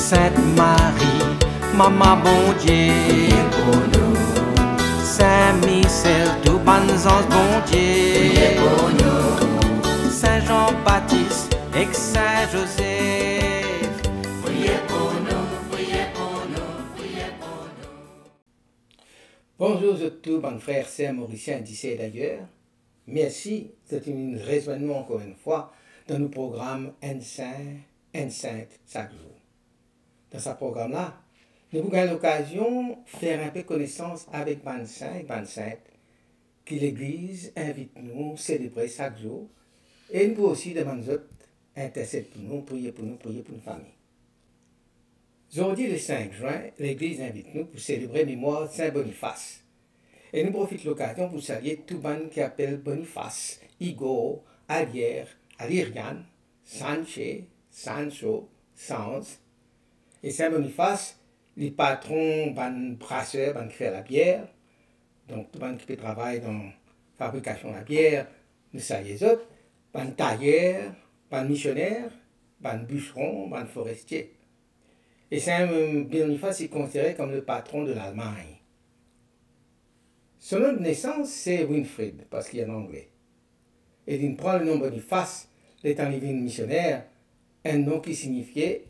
Sainte Marie, Maman bon Dieu, pour nous. Saint Michel, tout bon ange bon Dieu, pour nous. Saint Jean-Baptiste et Saint Joseph, priez pour nous, priez pour nous, priez pour nous. Bonjour à tous, mes frères, sœurs mauriciens d'ici et d'ailleurs. Merci de nous rejoindre encore une fois dans nos programmes Un Saint, Un Sainte chaque jour. Dans ce programme-là, nous avons l'occasion de faire un peu connaissance avec les saints et les saintes que l'Église invite nous à célébrer chaque jour. Et nous pouvons aussi demander intercéder pour nous, prier pour nous, prier pour nos familles. Aujourd'hui, le 5 juin, l'Église invite nous pour célébrer la mémoire de Saint Boniface. Et nous profitons de l'occasion pour saluer tout le monde qui appelle Boniface, Igor, Alière, Alirian, Sanché, Sancho, Sans. Et Saint Boniface, les patrons, les brasseurs, qui font la bière, donc tout le monde qui travaille dans la fabrication de la bière, nous saluons les autres, les tailleurs, les missionnaires, les bûcherons, les forestiers. Et Saint Boniface est considéré comme le patron de l'Allemagne. Son nom de naissance, c'est Winfried, parce qu'il est en anglais. Et il prend le nom Boniface, l'étant divin missionnaire, un nom qui signifiait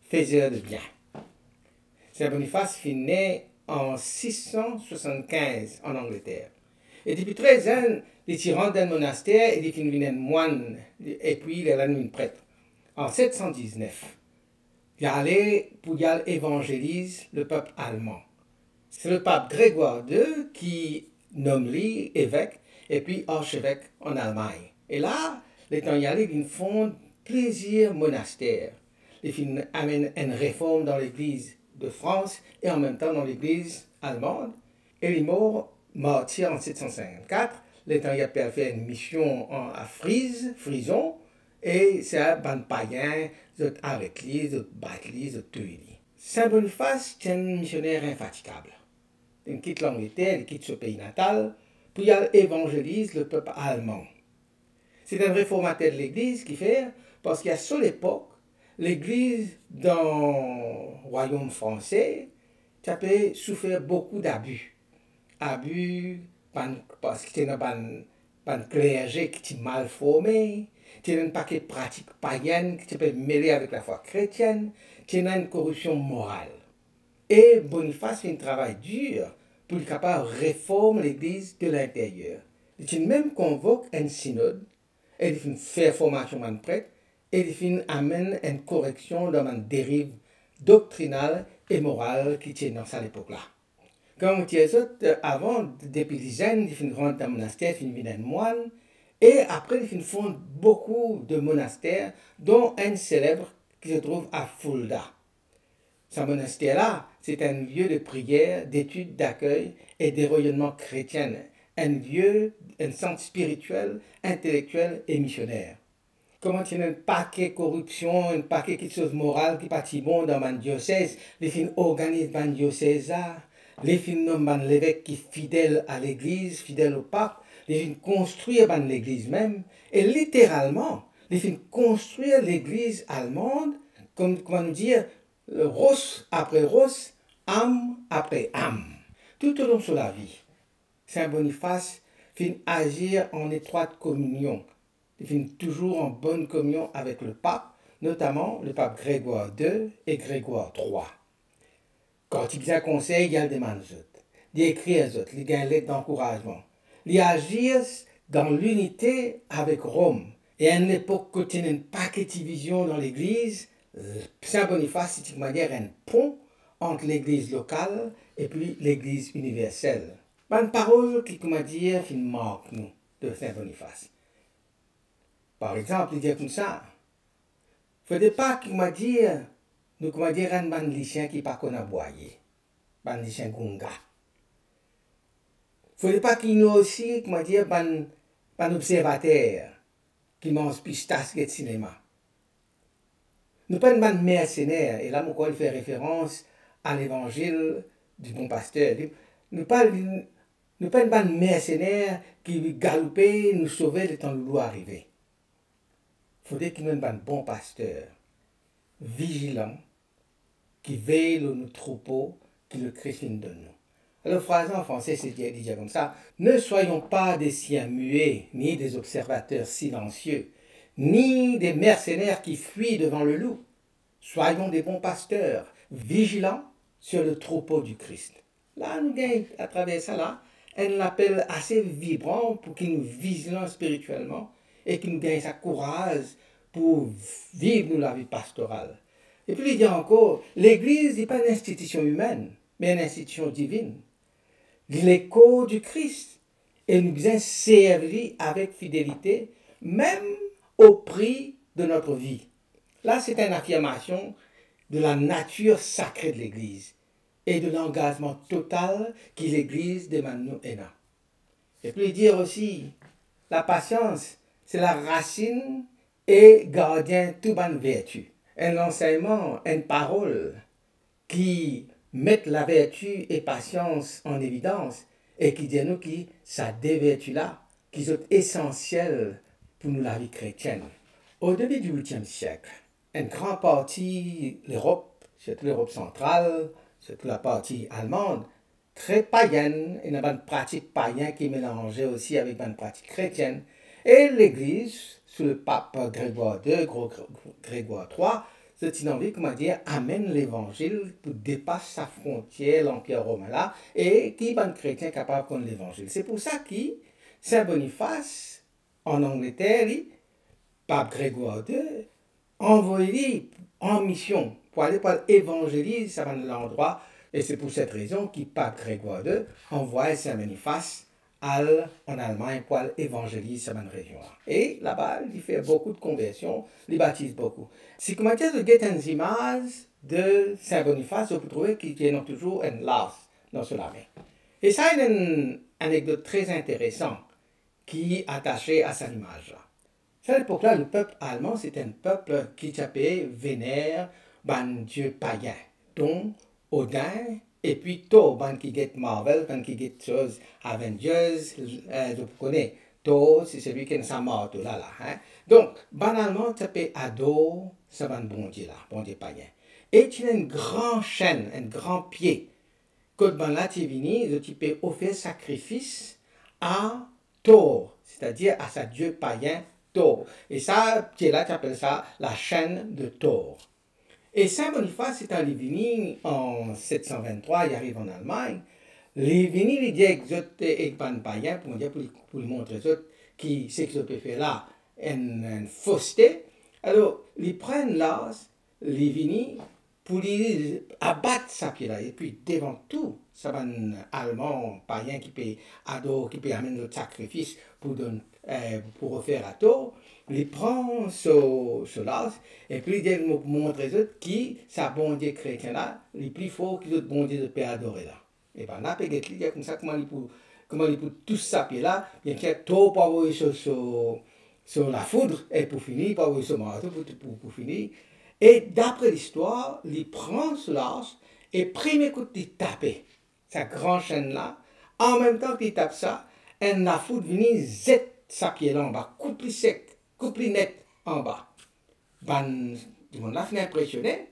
faiseur de bien. Saint Boniface fut né en 675 en Angleterre. Et depuis 13 ans, il est rentré dans un monastère et il est devenu moine, et puis il est devenu prêtre. En 719, il est allé pour évangéliser le peuple allemand. C'est le pape Grégoire II qui nomme lui évêque et puis archevêque en Allemagne. Et là, les temps y allés, il fonde plusieurs monastères. Il amène une réforme dans l'Église de France et en même temps dans l'Église allemande. Et il est mort martyr en 754. Les temps y a fait une mission à Frison, et c'est un païen, d'autres avec lui, d'autres battent lui, d'autres tuent lui. Saint Boniface est un missionnaire infatigable. Il quitte l'Angleterre, il quitte ce pays natal, puis il évangélise le peuple allemand. C'est un réformateur de l'Église qui fait, parce qu'à cette époque, l'Église dans le royaume français avait souffert beaucoup d'abus. Abus parce qu'il y a un clergé qui était mal formé, il y a un paquet de pratiques païennes qui étaient mêlées avec la foi chrétienne, il y a une corruption morale. Et Boniface fait un travail dur pour être capable de réformer l'Église de l'intérieur. Il même convoque un synode, et il fait formation de prêtre, et il amène une correction dans une dérive doctrinale et morale qui tient dans cette époque-là. Comme les autres, avant, depuis les jeunes, ils rentrent dans le monastère, ils deviennent moines, et après, ils fondent beaucoup de monastères, dont un célèbre qui se trouve à Fulda. Ce monastère-là, c'est un lieu de prière, d'étude, d'accueil et de rayonnement chrétien, un lieu, un centre spirituel, intellectuel et missionnaire. Comment il y a un paquet de corruption, un paquet de choses morales qui partent bon dans mon diocèse, les filles organisent mon diocèse, les filles nomment l'évêque qui est fidèle à l'église, fidèle au pape, les filles construisent l'église même, et littéralement, les filles construisent l'église allemande, comment nous dire, Ross après Ross, âme après âme, tout au long de la vie. Saint Boniface finit agir en étroite communion. Il finit toujours en bonne communion avec le pape, notamment le pape Grégoire II et Grégoire III. Quand il a un conseil, il demande aux autres, il écrit aux autres, il gagne l'aide d'encouragement. Il agit dans l'unité avec Rome. Et à une époque où il y a une paquet de divisions dans l'Église, Saint Boniface est une manière un pont entre l'Église locale et puis l'Église universelle. Une parole qui, comment dire, marque nous de Saint Boniface. Par exemple, il dit comme ça, il ne faudrait pas qu'il m'a dit, nous, comment dire, un lycéen qui n'est pas qu'on a boyé, un lycéen gunga. Il ne faudrait pas qu'il nous aussi, comment dire, un observateur qui mange pistache et cinéma. Nous pas un mercenaire, et là, pourquoi il fait référence à l'évangile du bon pasteur. Nous pas un mercenaire qui galopait, nous sauver le temps de l'eau arriver. Il faudrait qu'il y ait un bon pasteur, vigilant, qui veille nos troupeaux que le Christ nous donne. Alors, phrase en français, c'est dit comme ça. Ne soyons pas des siens muets, ni des observateurs silencieux, ni des mercenaires qui fuient devant le loup. Soyons des bons pasteurs, vigilants sur le troupeau du Christ. Là, nous gagnons à travers ça, là, un appel assez vibrant pour qu'il nous vigilons spirituellement et qu'il nous gagne sa courage pour vivre la vie pastorale. Et puis il dit encore, l'Église n'est pas une institution humaine, mais une institution divine. L'écho du Christ, et nous devons servir avec fidélité, même au prix de notre vie. Là, c'est une affirmation de la nature sacrée de l'Église et de l'engagement total que l'Église demande nous et nous. Et puis dire aussi, la patience, c'est la racine et gardien de toute bonne vertu. Un enseignement, une parole qui met la vertu et patience en évidence et qui dit nous que ça des vertus-là, qui sont essentielles pour nous la vie chrétienne. Au début du 8e siècle, une grande partie de l'Europe, surtout l'Europe centrale, surtout la partie allemande, très païenne, et une pratique païenne qui mélangeait aussi avec une pratique chrétienne. Et l'Église, sous le pape Grégoire II, Grégoire III, c'est une envie, comment dire, amène l'Évangile pour dépasser sa frontière, l'Empire romain là, et qui est un chrétien capable de connaître l'Évangile. C'est pour ça que Saint Boniface, en Angleterre, pape Grégoire II, envoyé en mission pour aller évangéliser ça l'endroit. Et c'est pour cette raison que pape Grégoire II envoie Saint Boniface en Allemagne pour évangéliser cette région. Et là-bas, il fait beaucoup de conversions, il baptise beaucoup. Si comment dire, vous avez une image de Saint Boniface, vous pouvez trouver qu'il y a toujours une lasse dans ce main. Et ça, il y a une anecdote très intéressante qui est attachée à cette image-là. À cette époque-là, le peuple allemand, c'était un peuple qui s'appelait vénère, un dieu païen, dont Odin, et puis Thor, qui get Marvel, qui get choses Avengers, vous connaissez. Thor, c'est celui qui est sa mort, là. Hein? Donc, banalement, ça peut adorer ce bon Dieu là, bon Dieu païen. Et tu as une grande chaîne, un grand pied. Quand là, tu es venu, tu peux offrir sacrifice à Thor, c'est-à-dire à sa dieu païen Thor. Et ça, tu es là, tu appelles ça la chaîne de Thor. Et Saint Boniface est allé venir en 723, il arrive en Allemagne. Il est venu, il dit avec un païen pour lui montrer qui c'est que je peux faire là, une fausseté. Alors, ils prennent là, il est venu pour lui abattre sa pied là. Et puis, devant tout, ça va un Allemand païen qui peut adorer, qui peut amener le sacrifice pour refaire à tort. Il prend cela et puis il montre aux autres qui, sa bon Dieu chrétien là, il est plus fort que l'autre bon Dieu de Père adoré là. Et bien là, il dit comme ça, comment il peut tout ça, puis là, il y a tout pour avoir sur la foudre, et pour finir, pour avoir sur le marteau, pour finir. Et d'après l'histoire, il prend cela et premier coup de taper sa grande chaîne là, en même temps qu'il tape ça, et la foudre vient zette sa pied là en bas, coupe sec. Coupe net en bas. Tout le monde là, impressionné.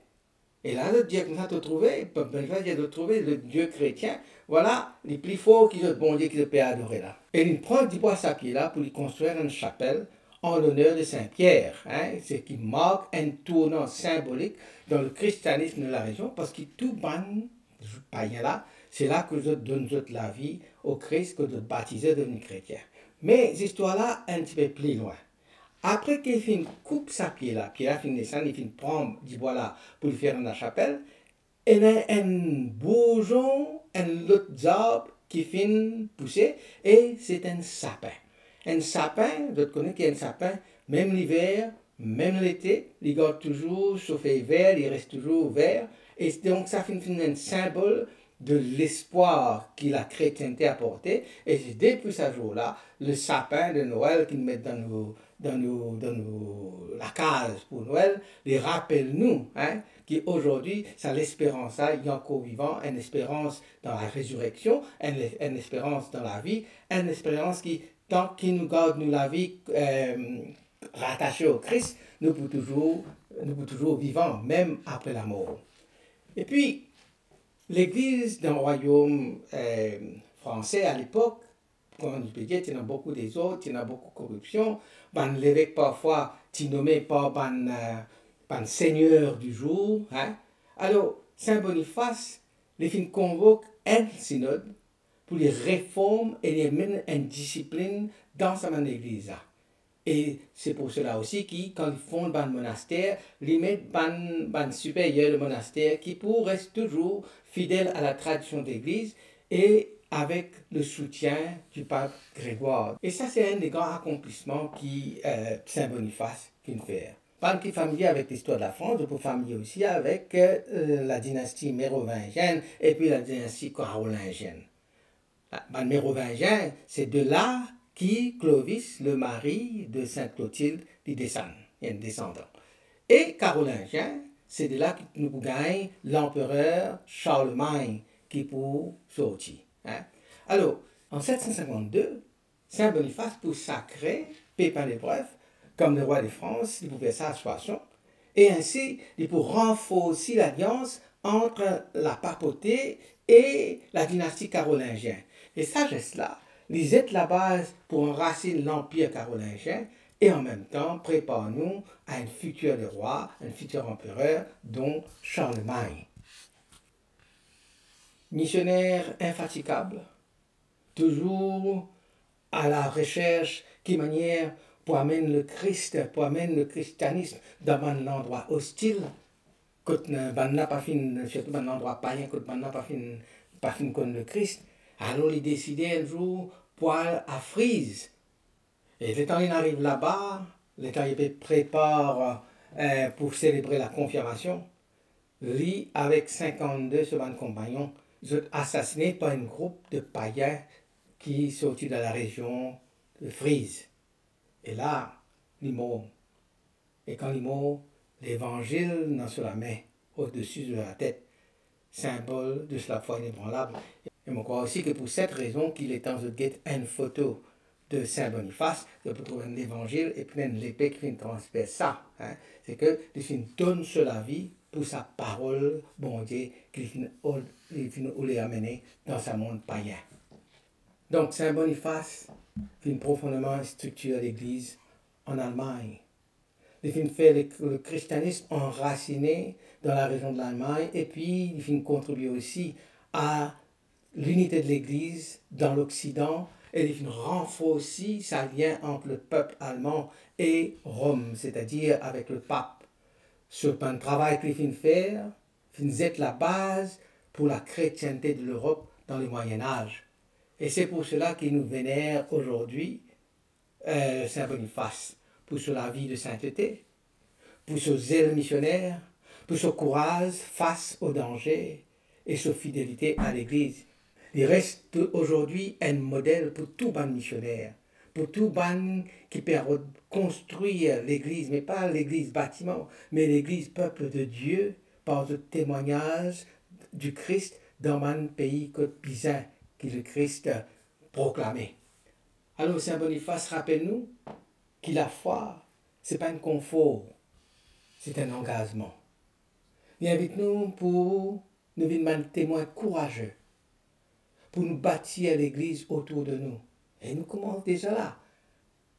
Et là, le Dieu comme ça, de trouver le Dieu chrétien. Voilà, les plus forts qui sont bon Dieu qui peut adorer là. Et il prend du bois sa pied là pour lui construire une chapelle en l'honneur de Saint-Pierre. Hein, ce qui marque un tournant symbolique dans le christianisme de la région parce que tout ban païen là, c'est là que nous donnons la vie au Christ, que nous baptisons devenus chrétiens. Mais cette histoire-là, un petit peu plus loin. Après qu'il finit coupe sa pied là, puis là, il descend, il finit prendre du bois là pour le faire dans la chapelle, et il y a un bourgeon, un autre arbre qui finit pousser, et c'est un sapin. Un sapin, vous connaissez qu'il y a un sapin, même l'hiver, même l'été, il garde toujours son feuille vert, il reste toujours vert, et donc ça finit un symbole de l'espoir que la chrétienté a apporté, et c'est depuis ce jour-là, le sapin de Noël qu'ils mettent dans la case pour Noël, les rappelle nous, hein, qu'aujourd'hui, c'est l'espérance, il est encore vivant, une espérance dans la résurrection, une espérance dans la vie, une espérance qui, tant qu'il nous garde nous la vie rattachée au Christ, nous pouvons toujours vivants, même après la mort. Et puis, l'Église dans le royaume français à l'époque, comme je peux dire, il y en a beaucoup des autres, il y en a beaucoup de corruption. L'évêque parfois, tu nommé par seigneur du jour. Hein? Alors, Saint Boniface, les convoque un synode pour les réformes et les mener une discipline dans sa église. Et c'est pour cela aussi qu'ils, quand ils fondent un monastère, ils mettent un supérieur de monastère qui pour rester toujours fidèle à la tradition d'église et avec le soutien du pape Grégoire. Et ça, c'est un des grands accomplissements qui Saint Boniface vient faire. Pas qui est familier avec l'histoire de la France, je peux familier aussi avec la dynastie mérovingienne et puis la dynastie carolingienne. Les mérovingiens, c'est de là qui Clovis, le mari de Sainte Clotilde, il descend, il y a un descendant. Et carolingien, c'est de là que nous gagnons l'empereur Charlemagne qui pour sortir. Hein? Alors, en 752, Saint Boniface pour sacrer Pépin l'Épreuve comme le roi de France, il pouvait ça à Soissons, et ainsi il pour renforcer l'alliance entre la papauté et la dynastie carolingienne. Et ça geste-là, ils aident la base pour enraciner l'empire carolingien et en même temps prépare-nous à un futur roi, un futur empereur, dont Charlemagne. Missionnaire infatigable, toujours à la recherche qui manière pour amener le Christ, pour amener le christianisme dans un endroit hostile, quand on n'a pas fini, surtout dans un endroit païen, quand on n'a pas fini contre le Christ, alors il décidait un jour pour aller à Frise. Et le temps il arrive là-bas, le temps il prépare pour célébrer la confirmation, lui avec 52 secondes compagnons, ils sont assassinés par un groupe de païens qui sortit de la région de Frise. Et là, il meurt. Et quand il meurt, l'évangile dans sur la main, au-dessus de la tête, symbole de la foi inébranlable. Et je crois aussi que pour cette raison qu'il est en train de guetter une photo de Saint Boniface, on peut trouver un évangile et puis l'épée qui transperce ça. Hein. C'est que il donne sur la vie pour sa parole, bon Dieu, qu'il finit les amener dans sa monde païen. Donc Saint Boniface finit profondément structurer l'Église en Allemagne. Il finit faire le christianisme enraciné dans la région de l'Allemagne et puis il finit contribuer aussi à l'unité de l'Église dans l'Occident et il finit renforcer sa lien entre le peuple allemand et Rome, c'est-à-dire avec le pape. Ce travail qu'il finit faire, finit être la base pour la chrétienté de l'Europe dans le Moyen-Âge. Et c'est pour cela qu'il nous vénère aujourd'hui Saint Boniface, pour la vie de sainteté, pour son zèle missionnaire, pour son courage face au danger et sa fidélité à l'Église. Il reste aujourd'hui un modèle pour tout ban missionnaire, pour tout ban qui permet de construire l'Église, mais pas l'Église bâtiment, mais l'Église peuple de Dieu par le témoignage du Christ dans un pays côte pisin qui le Christ proclamé. Alors Saint Boniface, rappelle-nous que la foi, ce n'est pas un confort, c'est un engagement. Il invite-nous pour nous devenir un témoin courageux, pour nous bâtir l'Église autour de nous. Et nous commençons déjà là.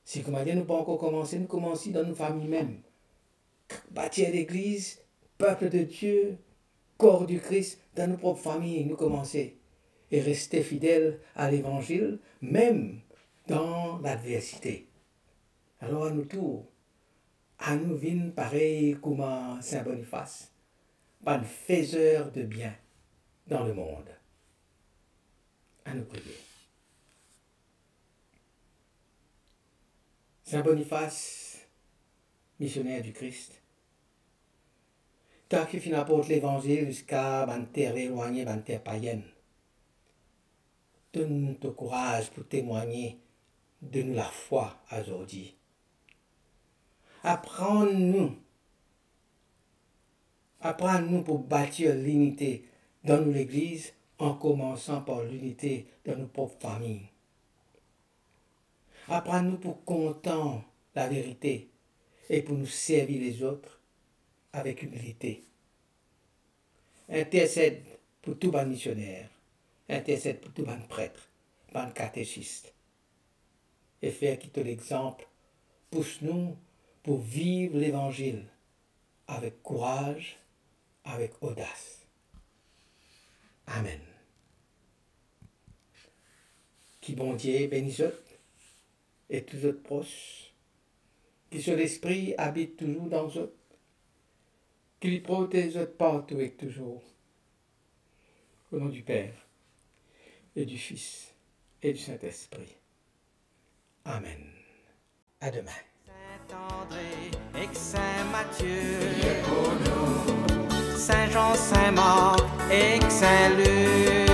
Si comment dire, nous pas encore commencé, nous commençons dans nos familles même. Bâtir l'Église, peuple de Dieu, corps du Christ, dans nos propres familles, nous commençons. Et rester fidèles à l'Évangile, même dans l'adversité. Alors à nous tour, à nous vînes pareil comme Saint Boniface, un faiseur de bien dans le monde. À nous prier. Saint Boniface, missionnaire du Christ, tant qu'il finit apporte l'Évangile jusqu'à une terre éloignée, une terre païenne, donne-nous ton courage pour témoigner de nous la foi aujourd'hui. Apprends-nous pour bâtir l'unité dans nos églises en commençant par l'unité dans nos propres familles. Apprends-nous pour compter la vérité et pour nous servir les autres avec humilité. intercède pour tout bon missionnaire, intercède pour tout bon prêtre, bon catéchiste. Et faire qui te l'exemple, pousse-nous pour vivre l'évangile avec courage, avec audace. Amen. Qui bon Dieu bénisse et tous autres proches, qui sur l'esprit habite toujours dans eux, qui lui protège partout et toujours. Au nom du Père et du Fils et du Saint-Esprit. Amen. À demain. Saint-André et Saint-Matthieu, priez pour nous. Saint-Jean, Saint-Marc et Saint-Luc,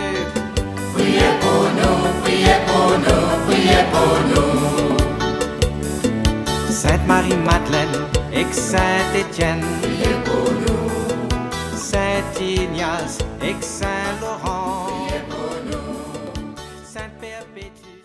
priez pour nous, priez pour nous, priez pour nous. Sainte-Marie-Madeleine et Saint-Étienne, priez pour nous. Saint-Ignace et Saint-Laurent, priez pour nous. Sainte-Perpétue